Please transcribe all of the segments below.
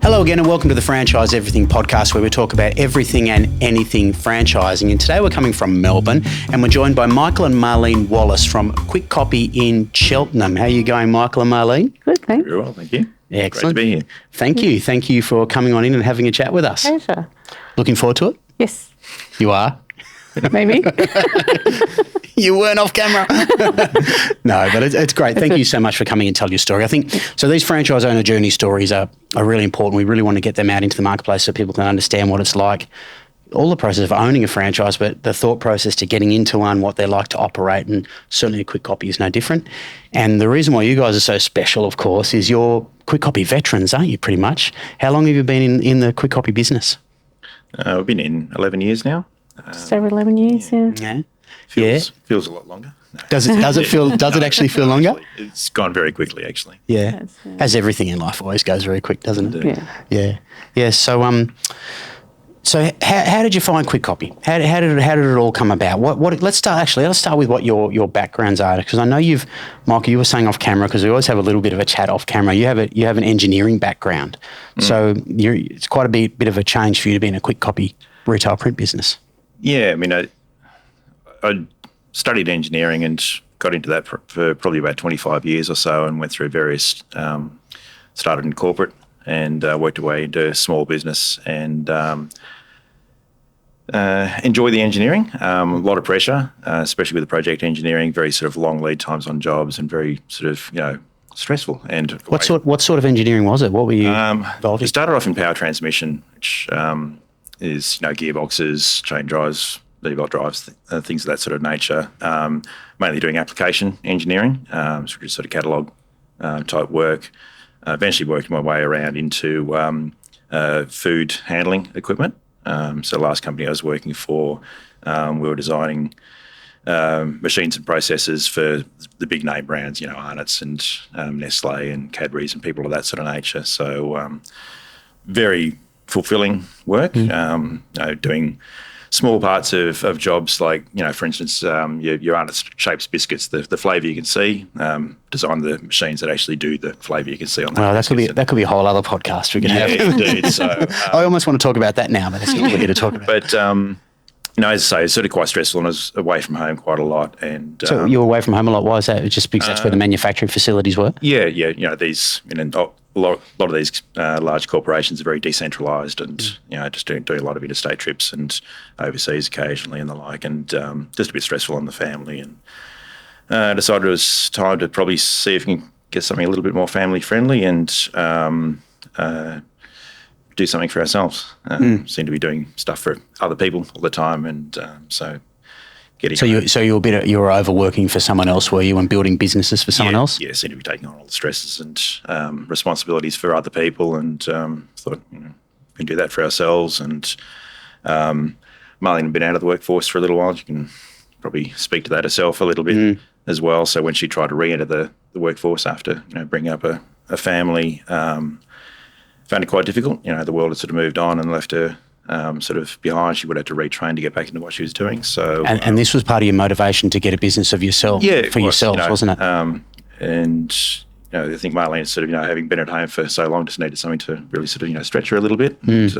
Hello again and welcome to the Franchise Everything podcast, where we talk about everything and anything franchising. And today we're coming from Melbourne and we're joined by Michael and Marlene Wallace from Kwik Kopy in Cheltenham. How are you going, Michael and Marlene? Good, thanks. Very well, thank you. Excellent. Great to be here. Thank you. Thank you for coming on in and having a chat with us. Pleasure. Looking forward to it? Yes, You are? maybe. You weren't off camera. No, but it's great. Thank you so much for coming and telling your story. I think, so these franchise owner journey stories are really important. We really want to get them out into the marketplace so people can understand what it's like, all the process of owning a franchise, but the thought process to getting into one, what they're like to operate, and certainly Kwik Kopy is no different. And the reason why you guys are so special, of course, is you're Kwik Kopy veterans, aren't you, pretty much? How long have you been in the Kwik Kopy business? We've been in 11 years now. Just over 11 years, yeah. Feels a lot longer. No. Does it actually feel longer? Actually, it's gone very quickly, actually. Yeah. Yes, yeah. As everything in life always goes very quick, doesn't it? Yeah. Yeah. So how did you find Kwik Kopy? How did it all come about? Let's start with what your backgrounds are, because I know Michael, you were saying off camera, because we always have a little bit of a chat off camera. You have an engineering background, so it's quite a bit of a change for you to be in a Kwik Kopy retail print business. Yeah, I mean, I studied engineering and got into that for probably about 25 years or so, and went through various, started in corporate and worked away into small business and enjoy the engineering. A lot of pressure, especially with the project engineering, very sort of long lead times on jobs and very sort of, stressful. And what sort of engineering was it? What were you involved in? It started off in power transmission, which is, gearboxes, chain drives, lever drives, things of that sort of nature. Mainly doing application engineering, so just sort of catalogue type work. Eventually worked my way around into food handling equipment. So the last company I was working for, we were designing machines and processes for the big name brands, Arnott's and Nestle and Cadbury's and people of that sort of nature. So very fulfilling work, doing small parts of jobs like, for instance, your Arnott's shapes biscuits, the flavour you can see, design the machines that actually do the flavour you can see on that. Well, that could be a whole other podcast we could have. Indeed. So I almost want to talk about that now, but that's not what we're here to talk about. But as I say, it's sort of quite stressful, and I was away from home quite a lot. And so you were away from home a lot. Why is that? Just because that's where the manufacturing facilities were? Yeah. These, a lot of these large corporations are very decentralised, and just doing a lot of interstate trips and overseas occasionally and the like, and just a bit stressful on the family. And decided it was time to probably see if we can get something a little bit more family friendly and do something for ourselves. Seem to be doing stuff for other people all the time, and so getting. So you were overworking for someone else, were you, and building businesses for someone else? Yeah, seem to be taking on all the stresses and responsibilities for other people, and thought we can do that for ourselves. And Marlene had been out of the workforce for a little while. You can probably speak to that herself a little bit as well. So when she tried to re-enter the workforce after bringing up a family. Found it quite difficult. The world had sort of moved on and left her sort of behind. She would have to retrain to get back into what she was doing. So, and this was part of your motivation to get a business of yourself, wasn't it? And I think Marlene sort of having been at home for so long just needed something to really sort of stretch her a little bit. And,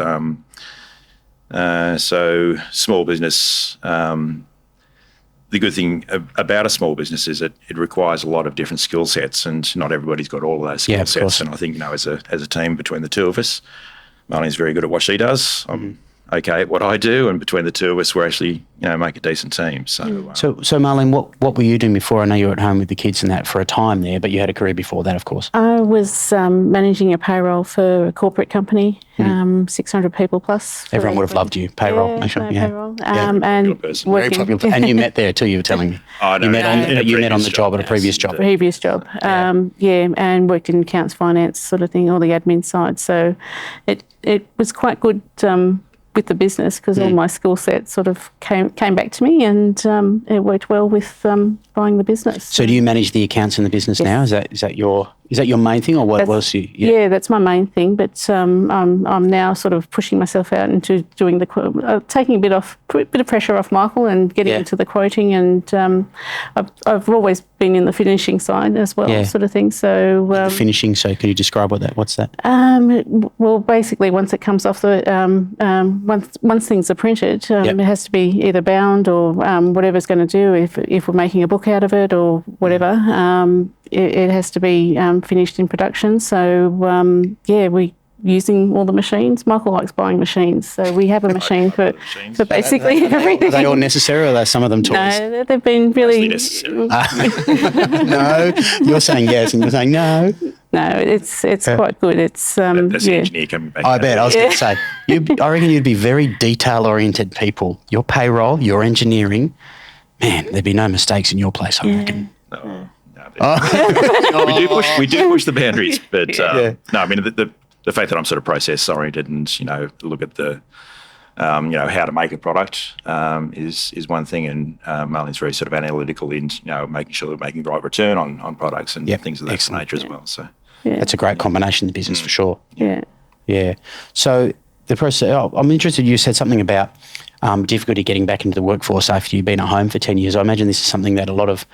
so small business. The good thing about a small business is that it requires a lot of different skill sets, and not everybody's got all of those skill sets. And I think, as a team between the two of us, Marlene's very good at what she does. I'm okay at what I do, and between the two of us, we're actually, make a decent team. So Marlene, what were you doing before? I know you were at home with the kids and that for a time there, but you had a career before that, of course. I was managing a payroll for a corporate company, 600 people plus. Everyone would have loved you. Payroll. Payroll. And very popular. And you met there too, you were telling me. No, you met on the job at a previous job. Previous job. And worked in accounts, finance sort of thing, all the admin side. So it was quite good with the business, because all my skill sets sort of came back to me, and it worked well with buying the business. So do you manage the accounts in the business now? Is that your Is that your main thing, or what else? Yeah, that's my main thing. But I'm now sort of pushing myself out into doing taking a bit of pressure off Michael and getting into the quoting. And I've always been in the finishing side as well, sort of thing. So the finishing. So can you describe what's that? Well, basically, once it comes off once things are printed, it has to be either bound or whatever's going to do. If we're making a book out of it or whatever, it has to be finished in production. So we're using all the machines. Michael likes buying machines, so we have a machine for basically everything. Are they all necessary, or are some of them toys? No, they've been really necessary. No, you're saying yes, and you're saying no. No, it's quite good. It's that's the engineer coming back. I bet. I was going to say, I reckon you'd be very detail-oriented people. Your payroll, your engineering, man, there'd be no mistakes in your place, I reckon. No, we do push the boundaries, but no, I mean the fact that I'm sort of process oriented and look at the how to make a product is one thing, and Marlene's very sort of analytical in making sure we're making the right return on products and things of that nature as well. So that's a great combination in the business for sure. Yeah. So the process. I'm interested. You said something about difficulty getting back into the workforce after you've been at home for 10 years. I imagine this is something that a lot of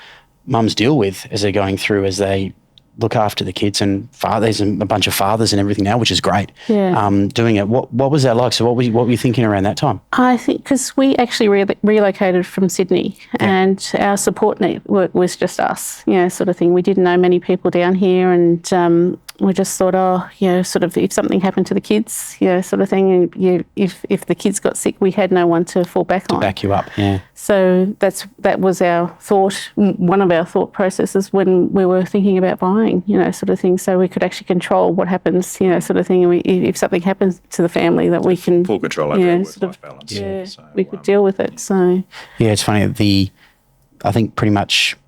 mums deal with as they're going through, as they look after the kids, and fathers and a bunch of fathers and everything now, which is great. Doing it. What was that like? So what were you thinking around that time? I think because we actually relocated from Sydney, and our support network was just us, sort of thing. We didn't know many people down here, and we just thought, sort of if something happened to the kids, sort of thing, and if the kids got sick, we had no one to fall back on. Back you up, yeah. So that was our thought, one of our thought processes when we were thinking about buying, sort of thing, so we could actually control what happens, sort of thing, and if something happens to the family, that we can... Full control over work-life balance. Yeah, so, we could deal with it, so... Yeah, it's funny, I think pretty much,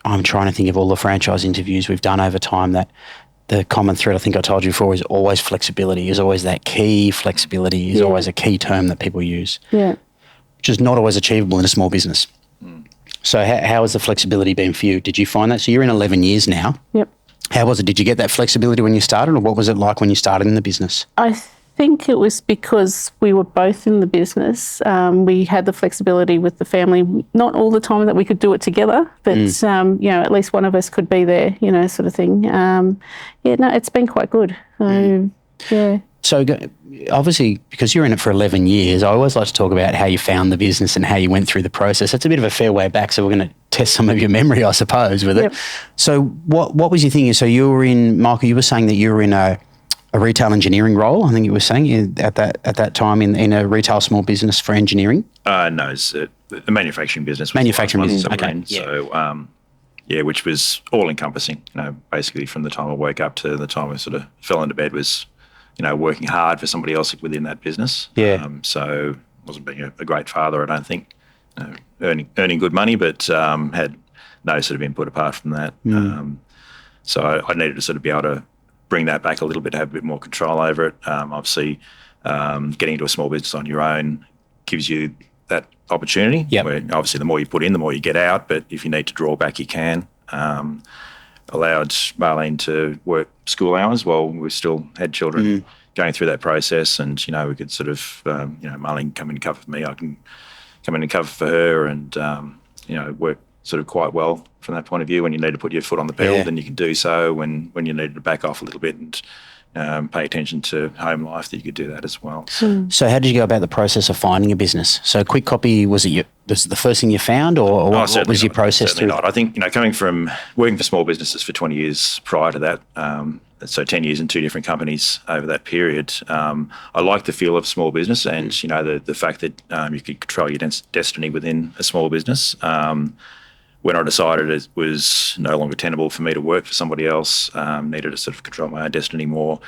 I'm trying to think of all the franchise interviews we've done over time, that the common thread, I think I told you before, is always flexibility, is always that key. Flexibility is always a key term that people use. Yeah. Which is not always achievable in a small business. So how has the flexibility been for you? Did you find that? So you're in 11 years now. Yep. How was it? Did you get that flexibility when you started, or what was it like when you started in the business? I think it was because we were both in the business. We had the flexibility with the family, not all the time that we could do it together, but, at least one of us could be there, sort of thing. It's been quite good. So, obviously, because you're in it for 11 years, I always like to talk about how you found the business and how you went through the process. It's a bit of a fair way back, so we're going to test some of your memory, I suppose, with it. So what was your thing? So you were in, Michael, you were saying that you were in a retail engineering role, I think you were saying, at that time in a retail small business for engineering? No, it's a manufacturing business. Manufacturing business, okay. So, which was all-encompassing, basically from the time I woke up to the time I sort of fell into bed was... working hard for somebody else within that business. Yeah. So wasn't being a great father, I don't think. Earning good money, but had no sort of input apart from that. So I needed to sort of be able to bring that back a little bit, have a bit more control over it. Obviously, getting into a small business on your own gives you that opportunity. Where obviously the more you put in, the more you get out. But if you need to draw back, you can. Allowed Marlene to work school hours while we still had children going through that process, and we could sort of Marlene come in and cover for me, I can come in and cover for her, and work sort of quite well from that point of view. When you need to put your foot on the pedal, then you can do so. When you needed to back off a little bit and pay attention to home life, that you could do that as well. So how did you go about the process of finding a business? So Kwik Kopy, was it the first thing you found, or what was your process? Certainly not. I think, coming from working for small businesses for 20 years prior to that, so 10 years in 2 different companies over that period, I like the feel of small business and, the fact that you could control your destiny within a small business. When I decided it was no longer tenable for me to work for somebody else, needed to sort of control my own destiny more.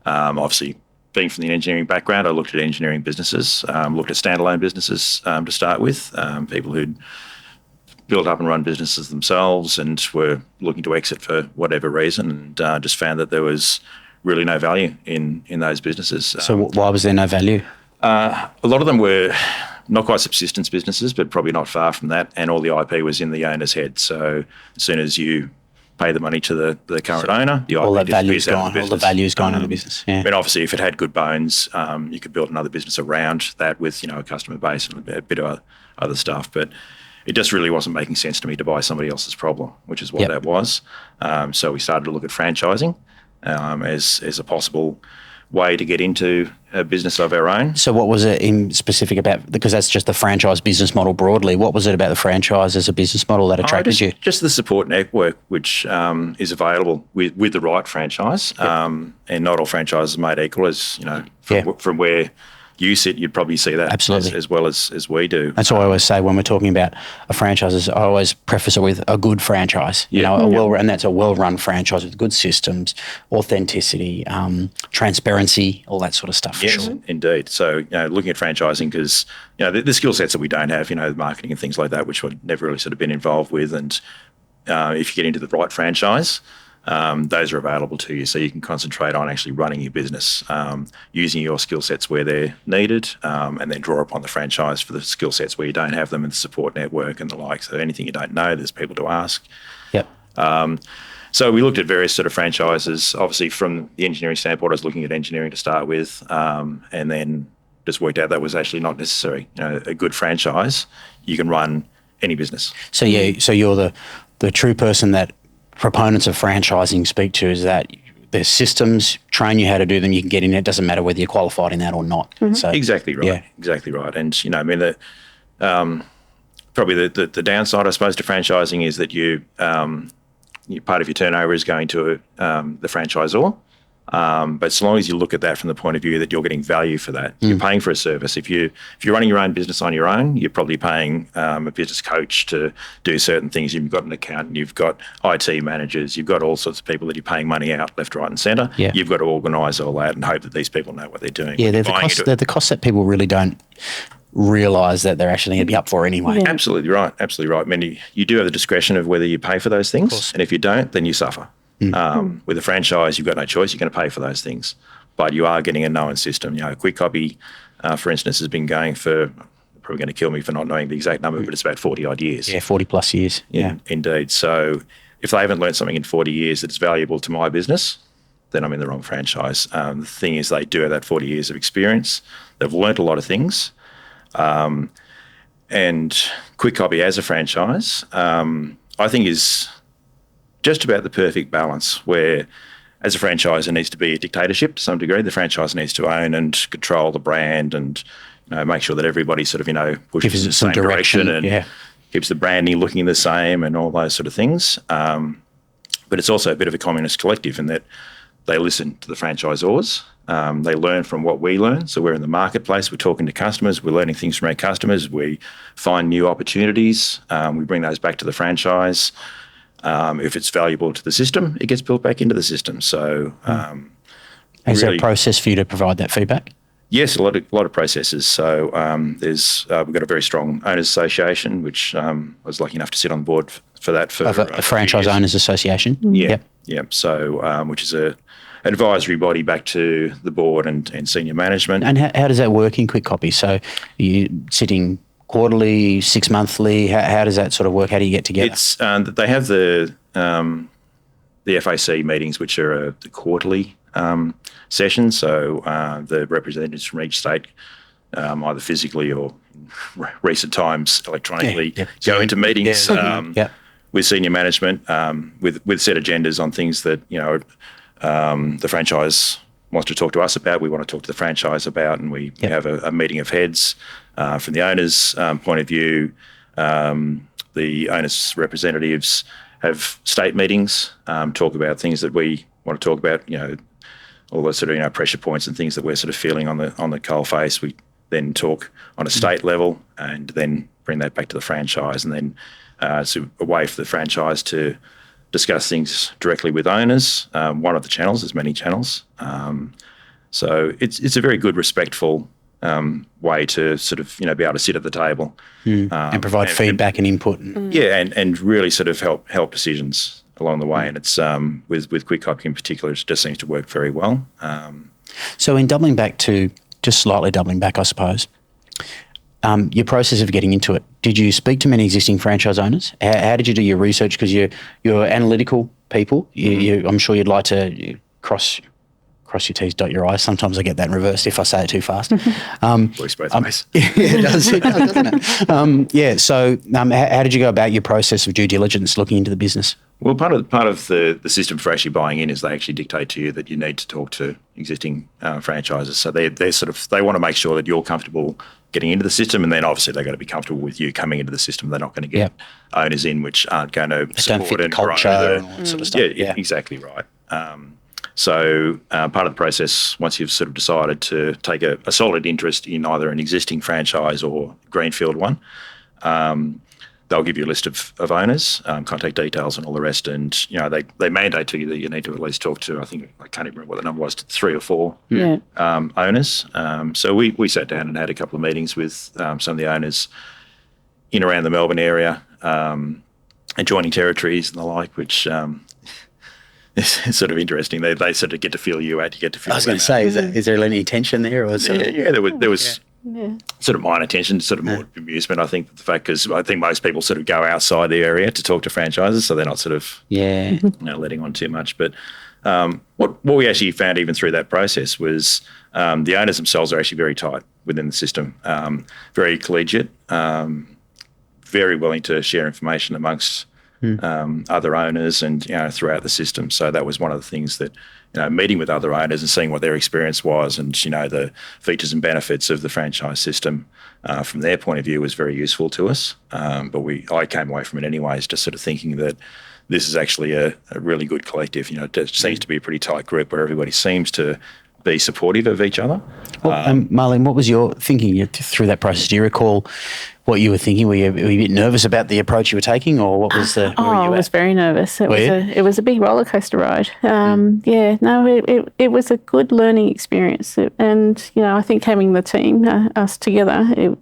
Obviously, being from the engineering background, I looked at engineering businesses, looked at standalone businesses to start with, people who'd built up and run businesses themselves and were looking to exit for whatever reason, and just found that there was really no value in those businesses. So why was there no value? A lot of them were not quite subsistence businesses, but probably not far from that, and all the IP was in the owner's head. So as soon as you pay the money to the current owner. The all IP that value's disappears out of gone. All the value's gone in the business. Yeah. And obviously, if it had good bones, you could build another business around that with, a customer base and a bit of other stuff. But it just really wasn't making sense to me to buy somebody else's problem, which is what that was. So we started to look at franchising as a possible way to get into a business of our own. So what was it in specific about, because that's just the franchise business model broadly, what was it about the franchise as a business model that attracted you? Just the support network, which is available with the right franchise. And not all franchises are made equal, as, from where you sit, you'd probably see that as well as we do. That's what I always say when we're talking about a franchise. I always preface it with a good franchise. And that's a well-run franchise with good systems, authenticity, transparency, all that sort of stuff. For sure. Indeed. So looking at franchising, because the skill sets that we don't have, marketing and things like that, which I've never really sort of been involved with, and if you get into the right franchise, those are available to you, so you can concentrate on actually running your business, using your skill sets where they're needed, and then draw upon the franchise for the skill sets where you don't have them, and the support network and the like. So anything you don't know, there's people to ask. Yep. So we looked at various sort of franchises. Obviously, from the engineering standpoint, I was looking at engineering to start with, and then just worked out that was actually not necessary. A good franchise, you can run any business. So so you're the true person that proponents of franchising speak to, is that there's systems, train you how to do them, you can get in. It doesn't matter whether you're qualified in that or not. So exactly right. Yeah. Exactly right. And probably the downside, I suppose, to franchising is that part of your turnover is going to the franchisor. But so long as you look at that from the point of view that you're getting value for that, you're paying for a service. If you're running your own business on your own, you're probably paying a business coach to do certain things. You've got an accountant, you've got IT managers, you've got all sorts of people that you're paying money out left, right, and centre. Yeah. You've got to organise all that and hope that these people know what they're doing. Yeah, they're the costs that people really don't realise that they're actually going to be up for anyway. Yeah. Absolutely right. I mean, you do have the discretion of whether you pay for those things, and if you don't, then you suffer. With a franchise, you've got no choice. You're going to pay for those things, but you are getting a known system. Kwik Kopy, for instance, has been going for, probably going to kill me for not knowing the exact number, but it's about 40 odd years. Yeah, 40 plus years. Yeah, indeed. So if they haven't learned something in 40 years that's valuable to my business, then I'm in the wrong franchise. The thing is, they do have that 40 years of experience. They've learnt a lot of things. And Kwik Kopy as a franchise, I think is just about the perfect balance, where as a franchisor needs to be a dictatorship to some degree. The franchise needs to own and control the brand and make sure that everybody sort of, pushes in the same direction and keeps the branding looking the same and all those sort of things. But it's also a bit of a communist collective in that they listen to the franchisors. They learn from what we learn. So we're in the marketplace, we're talking to customers, we're learning things from our customers, we find new opportunities, we bring those back to the franchise. If it's valuable to the system, it gets built back into the system. So, is there a process for you to provide that feedback? Yes, a lot of processes. So, we've got a very strong owners association, which I was lucky enough to sit on the board for that. For a franchise owners association. Yeah. So, which is an advisory body back to the board and senior management. And how does that work in Kwik Kopy? So, you sitting quarterly, 6 monthly? How does that sort of work? How do you get together? It's they have the FAC meetings, which are the quarterly sessions. So the representatives from each state, either physically or in recent times electronically, go into meetings with senior management with set agendas on things that the franchise wants to talk to us about, we want to talk to the franchise about, and we have a meeting of heads. From the owner's point of view, the owner's representatives have state meetings, talk about things that we want to talk about, all those sort of pressure points and things that we're sort of feeling on the coalface. We then talk on a state level and then bring that back to the franchise, and then so a way for the franchise to discuss things directly with owners. One of the channels, there's many channels. So it's a very good, respectful way to sort of, be able to sit at the table. And provide feedback and input. And really sort of help decisions along the way. And it's with Kwik Kopy in particular, it just seems to work very well. So in slightly doubling back, I suppose, your process of getting into it, did you speak to many existing franchise owners? How did you do your research? Because you're analytical people. I'm sure you'd like to cross your T's, dot your I's. Sometimes I get that in reverse if I say it too fast. Works both ways. Yeah, it does, doesn't it? So how did you go about your process of due diligence looking into the business? Well, part of the system for actually buying in is they actually dictate to you that you need to talk to existing franchises. So they want to make sure that you're comfortable getting into the system, and then obviously they've got to be comfortable with you coming into the system. They're not going to get owners in which aren't going to support and culture grow and all that sort of stuff. Yeah, exactly right. So part of the process, once you've sort of decided to take a solid interest in either an existing franchise or greenfield one, they'll give you a list of owners, contact details and all the rest. And, they mandate to you that you need to at least talk to, I think, I can't even remember what the number was, 3 or 4 owners. So we sat down and had a couple of meetings with some of the owners in around the Melbourne area, adjoining territories and the like, which it's sort of interesting. They sort of get to feel you out. You get to feel. I was going to say, is there any tension there, or there was sort of minor tension, sort of more amusement. I think the fact because I think most people sort of go outside the area to talk to franchises, so they're not sort of letting on too much. But what we actually found even through that process was the owners themselves are actually very tight within the system, very collegiate, very willing to share information amongst other owners and throughout the system. So that was one of the things that meeting with other owners and seeing what their experience was and the features and benefits of the franchise system from their point of view was very useful to us. But I came away from it anyways, just sort of thinking that this is actually a really good collective. It seems to be a pretty tight group where everybody seems to be supportive of each other. Well, Marlene, what was your thinking through that process? Do you recall what you were thinking? Were you a bit nervous about the approach you were taking, or what was the? I was very nervous. It was a big roller coaster ride. It was a good learning experience, and I think having the team us together,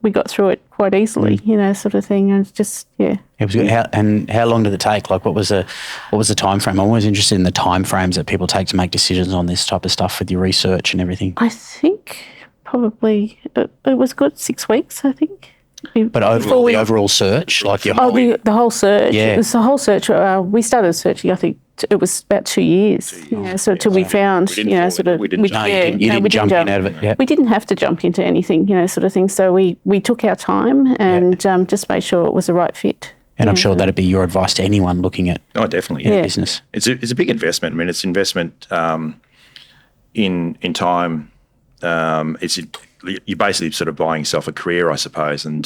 we got through it quite easily, sort of thing, and just It was good. How long did it take? Like, what was the time frame? I'm always interested in the time frames that people take to make decisions on this type of stuff with your research and everything. I think probably it was good 6 weeks. I think. But the overall search, like your the whole search. Yeah. It was the whole search. We started searching, I think, it was about 2 years. So till we found, we didn't jump in out of it. Yeah. We didn't have to jump into anything, sort of thing. So we took our time and just made sure it was the right fit. And I'm sure that'd be your advice to anyone looking at definitely business. It's a big investment. I mean, it's investment in time. You're basically sort of buying yourself a career, I suppose, and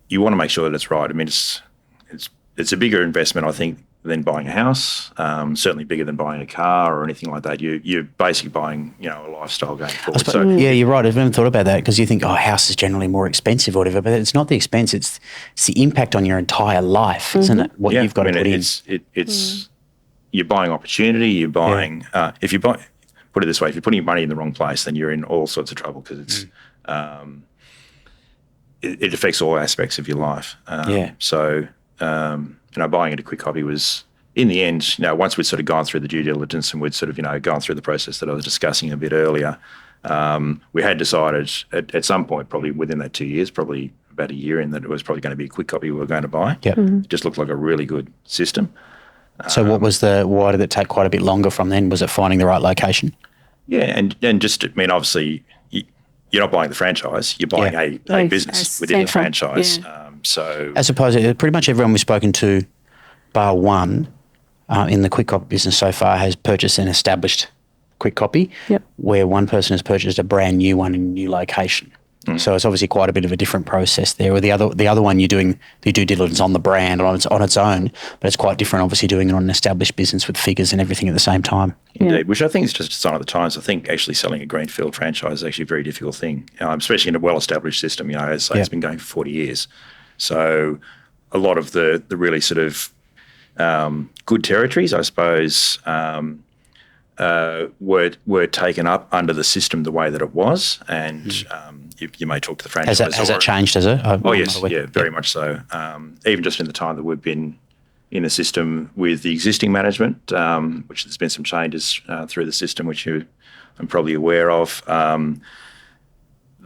you want to make sure that it's right. I mean, it's a bigger investment, I think, than buying a house. Certainly bigger than buying a car or anything like that. You're basically buying, a lifestyle going forward. Yeah, you're right. I've never thought about that because you think, a house is generally more expensive or whatever, but it's not the expense. It's the impact on your entire life, isn't it? What you've got to put in. It's you're buying opportunity. You're buying put it this way, if you're putting your money in the wrong place, then you're in all sorts of trouble because it's it affects all aspects of your life. So, buying into Kwik Kopy was, in the end, once we'd sort of gone through the due diligence and we'd sort of, gone through the process that I was discussing a bit earlier, we had decided at some point, probably within that 2 years, probably about a year in, that it was probably going to be a Kwik Kopy we were going to buy. Yep. It just looked like a really good system. So why did it take quite a bit longer from then? Was it finding the right location? Yeah, and just, obviously, you're not buying the franchise, you're buying a business within the franchise. So, I suppose pretty much everyone we've spoken to, bar one, in the Kwik Kopy business so far has purchased an established Kwik Kopy, where one person has purchased a brand new one in a new location. So it's obviously quite a bit of a different process there. Or the other one, you're doing the due diligence on the brand on its own, but it's quite different, obviously, doing it on an established business with figures and everything at the same time. Indeed, which I think is just a sign of the times. I think actually selling a greenfield franchise is actually a very difficult thing, especially in a well-established system. As I say, it's been going for 40 years. So a lot of the really sort of good territories, I suppose, were taken up under the system the way that it was, and you may talk to the franchisor. Has that changed, has it? Yes, very much so. Even just in the time that we've been in the system with the existing management, which there's been some changes through the system, which I'm probably aware of.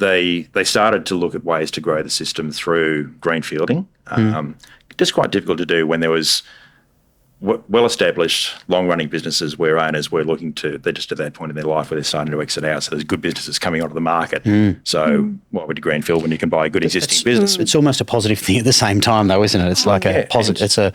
they started to look at ways to grow the system through greenfielding. Just quite difficult to do when there was well-established, long-running businesses where owners were they're just at that point in their life where they're starting to exit out. So there's good businesses coming onto the market. So why would you greenfield when you can buy a good existing business? It's almost a positive thing at the same time, though, isn't it? It's like a positive.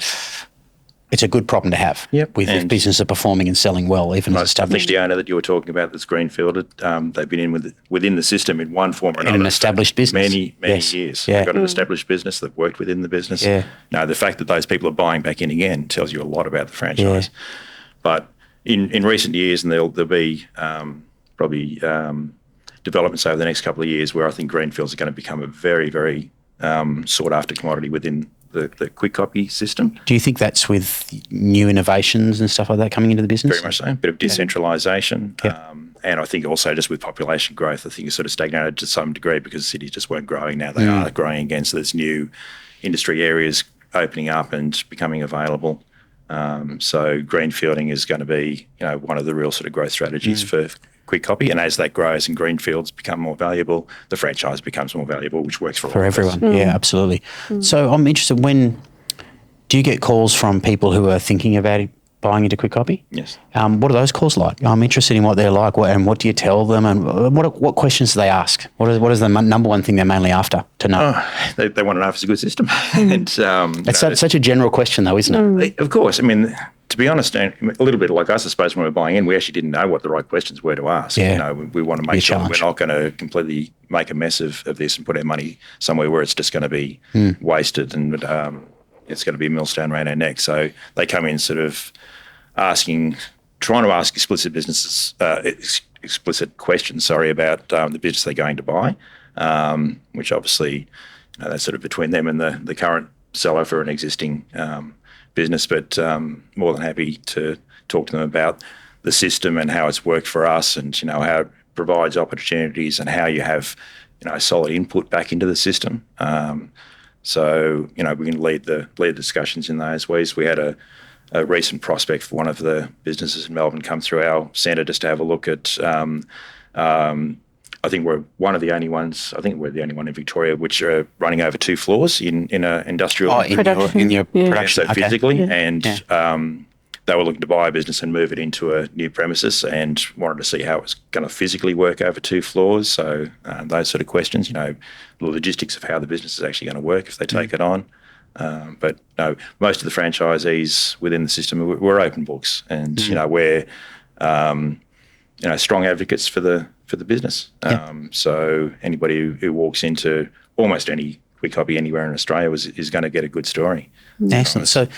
It's a good problem to have. With if businesses are performing and selling well, even as established. I think the owner that you were talking about that's greenfielded, they've been within the system in one form or another. In an established business. Many years. Yeah. They've got an established business. They've worked within the business. Yeah. Now, the fact that those people are buying back in again tells you a lot about the franchise. Yeah. But in recent years, and there'll be probably developments over the next couple of years where I think greenfields are going to become a very, very sought-after commodity within the Kwik Kopy system. Do you think that's with new innovations and stuff like that coming into the business? Very much so. A bit of decentralisation. And I think also just with population growth, I think it's sort of stagnated to some degree because cities just weren't growing. Now they are growing again. So there's new industry areas opening up and becoming available. So greenfielding is going to be, one of the real sort of growth strategies for Kwik Kopy, and as that grows and greenfields become more valuable, the franchise becomes more valuable, which works for all everyone. Yeah, absolutely. So I'm interested, when do you get calls from people who are thinking about buying into Kwik Kopy? Yes. What are those calls like? I'm interested in what they're like, and what do you tell them, and what questions do they ask? What is the number one thing they're mainly after to know? They want to know if it's a good system. And it's such a general question, though, isn't it? Of course. I mean, to be honest, a little bit like us, I suppose, when we were buying in, we actually didn't know what the right questions were to ask. Yeah. We want to make sure that we're not going to completely make a mess of this and put our money somewhere where it's just going to be wasted and it's going to be a millstone around our neck. So they come in sort of trying to ask explicit questions, about the business they're going to buy, which obviously that's sort of between them and the current seller for an existing business, but more than happy to talk to them about the system and how it's worked for us, and how it provides opportunities and how you have solid input back into the system. So we can lead the discussions in those ways. We had a recent prospect for one of the businesses in Melbourne come through our centre just to have a look at. I think we're the only one in Victoria which are running over 2 floors in an industrial in your production. So physically, and they were looking to buy a business and move it into a new premises, and wanted to see how it was going to physically work over 2 floors. So those sort of questions, the logistics of how the business is actually going to work if they take it on. But no, most of the franchisees within the system we're open books, and we're strong advocates for the business. So anybody who walks into almost any Kwik Kopy anywhere in Australia is going to get a good story. Excellent. So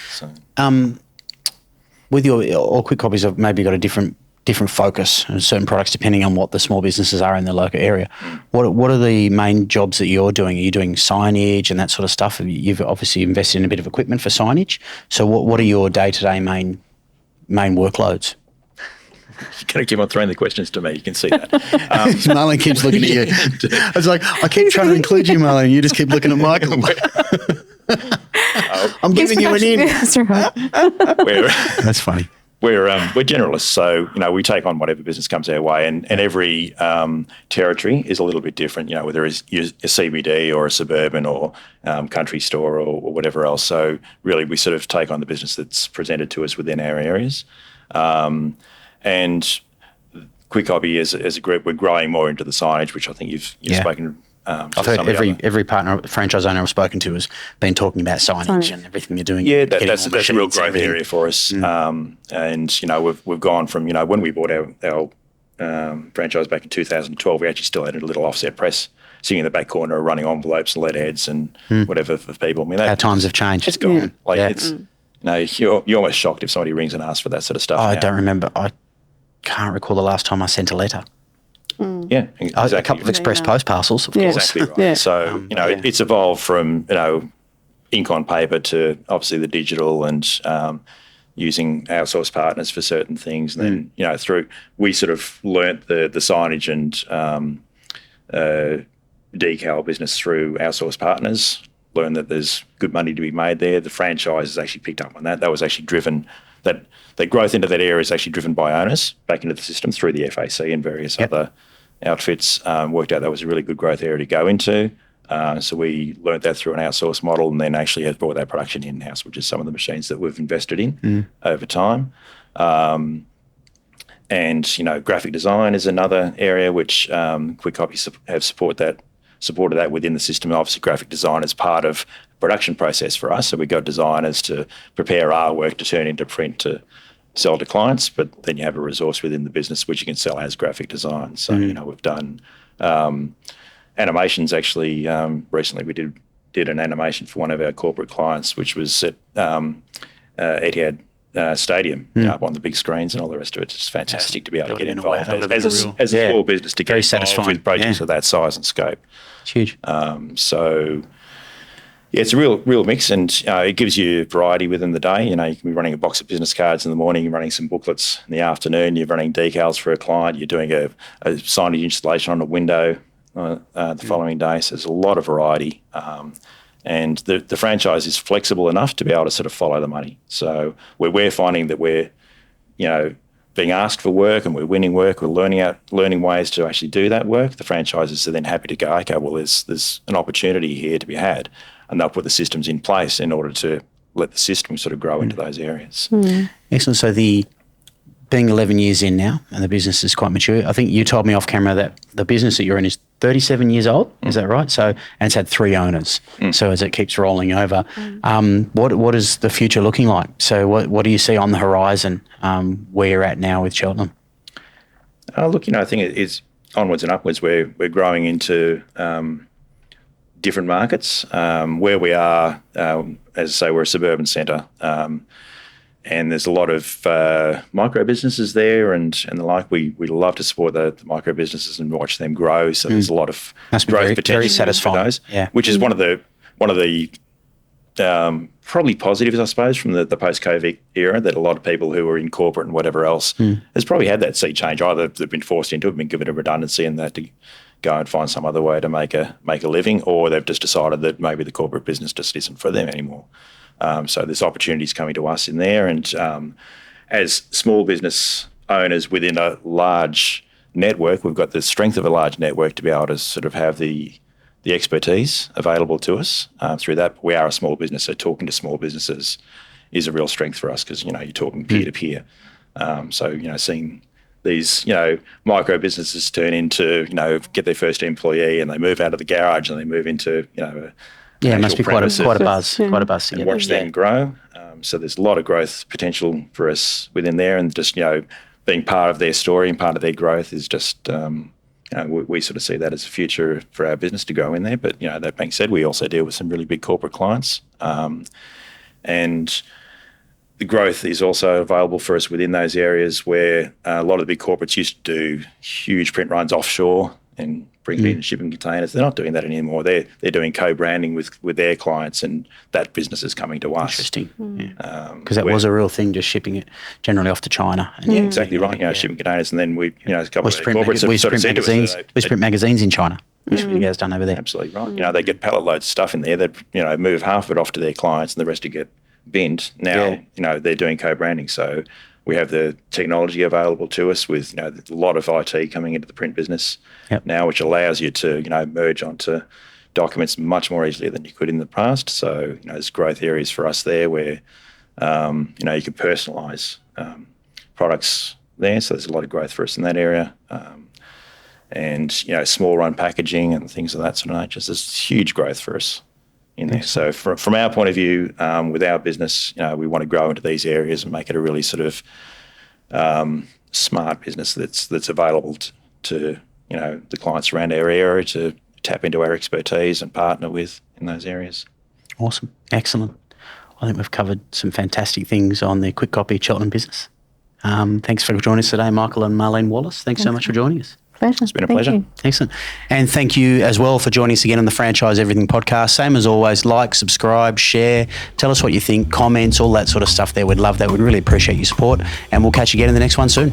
with all Kwik Kopys have maybe got a different focus on certain products depending on what the small businesses are in the local area. What are the main jobs that you're doing? Are you doing signage and that sort of stuff? You've obviously invested in a bit of equipment for signage. So what are your day-to-day main workloads? You're going to keep on throwing the questions to me. You can see that. Marlene keeps looking at you. I was like, I keep trying to include you, Marlene. You just keep looking at Michael. I'm giving you an in. That's right. That's funny. We're generalists, so we take on whatever business comes our way, and every territory is a little bit different. Whether it's a CBD or a suburban or country store or whatever else. So really, we sort of take on the business that's presented to us within our areas. And Kwik Kopy as a group, we're growing more into the signage, which I think you've spoken. I've heard every partner, franchise owner I've spoken to has been talking about signage and everything you're doing. Yeah, that's a real growth area for us. And we've gone from when we bought our franchise back in 2012, we actually still had a little offset press sitting in the back corner, running envelopes and lead heads and whatever for people. I mean, how times have changed. It's gone. You're almost shocked if somebody rings and asks for that sort of stuff. I don't remember. I can't recall the last time I sent a letter. Yeah, exactly. A couple of express post parcels, of course. Exactly right. Yeah. So, it's evolved from, ink on paper to obviously the digital and using outsourced partners for certain things. And then, we sort of learnt the signage and decal business through outsourced partners, learned that there's good money to be made there. The franchise has actually picked up on that. That was actually driven, that growth into that area is actually driven by owners back into the system through the FAC and various other outfits, worked out that was a really good growth area to go into. So we learnt that through an outsourced model, and then actually has brought that production in-house, which is some of the machines that we've invested in over time. And, graphic design is another area which Kwik Kopy have supported that within the system. Obviously, graphic design is part of the production process for us. So we've got designers to prepare artwork to turn into print to sell to clients, but then you have a resource within the business which you can sell as graphic design. So, we've done animations. Actually, recently we did an animation for one of our corporate clients, which was at Etihad Stadium, up on the big screens and all the rest of it. It's fantastic to be able to get involved as a small business to get involved with projects of that size and scope. It's huge. It's a real mix, and it gives you variety within the day. You can be running a box of business cards in the morning, you're running some booklets in the afternoon, you're running decals for a client, you're doing a signage installation on a window the following day. So there's a lot of variety. And the franchise is flexible enough to be able to sort of follow the money. So we're finding that we're, being asked for work and we're winning work, we're learning ways to actually do that work. The franchises are then happy to go, okay, well, there's an opportunity here to be had. And they'll put the systems in place in order to let the system sort of grow into those areas. Excellent. So being 11 years in now and the business is quite mature, I think you told me off camera that the business that you're in is 37 years old. Is that right? So, and it's had 3 owners. So as it keeps rolling over, what is the future looking like? So what do you see on the horizon where you're at now with Cheltenham? Look, I think it is onwards and upwards. We're growing into different markets. Where we are, as I say, we're a suburban centre. And there's a lot of micro businesses there and the like. We love to support the micro businesses and watch them grow. So there's a lot of growth potential for those, which is one of the probably positives, I suppose, from the post-COVID era, that a lot of people who were in corporate and whatever else has probably had that sea change. Either they've been forced into it, been given a redundancy, and they had to go and find some other way to make a living, or they've just decided that maybe the corporate business just isn't for them anymore. So there's opportunities coming to us in there. And as small business owners within a large network, we've got the strength of a large network to be able to sort of have the expertise available to us through that. We are a small business, so talking to small businesses is a real strength for us because, you're talking peer-to-peer. So, seeing these, micro businesses turn into, get their first employee and they move out of the garage and they move into, it must be quite a buzz. Quite a buzz. And watch them grow. So there's a lot of growth potential for us within there, and just being part of their story and part of their growth is just we sort of see that as a future for our business to grow in there. But that being said, we also deal with some really big corporate clients, and the growth is also available for us within those areas where a lot of the big corporates used to do huge print runs offshore and bring it in shipping containers. They're not doing that anymore. They're doing co-branding with their clients, and that business is coming to us. Interesting. Because that was a real thing, just shipping it generally off to China. And exactly right. Shipping containers, and then we, a couple of corporates have sort of said to us, we print magazines in China, which you guys done over there. Absolutely right. They get pallet loads of stuff in there. They move half of it off to their clients, and the rest to get binned. Now they're doing co-branding, so we have the technology available to us with a lot of IT coming into the print business now, which allows you to merge onto documents much more easily than you could in the past. So there's growth areas for us there where you can personalise products there. So there's a lot of growth for us in that area. And small run packaging and things of that sort of nature. So there's huge growth for us in there. So from our point of view, with our business, we want to grow into these areas and make it a really sort of smart business that's available to the clients around our area to tap into our expertise and partner with in those areas. Awesome. Excellent. I think we've covered some fantastic things on the Kwik Kopy Cheltenham business. Thanks for joining us today, Michael and Marlene Wallace. Thanks so much for joining us. Pleasure. It's been a pleasure. You. Excellent. And thank you as well for joining us again on the Franchise Everything podcast. Same as always, like, subscribe, share, tell us what you think, comments, all that sort of stuff there. We'd love that. We'd really appreciate your support. And we'll catch you again in the next one soon.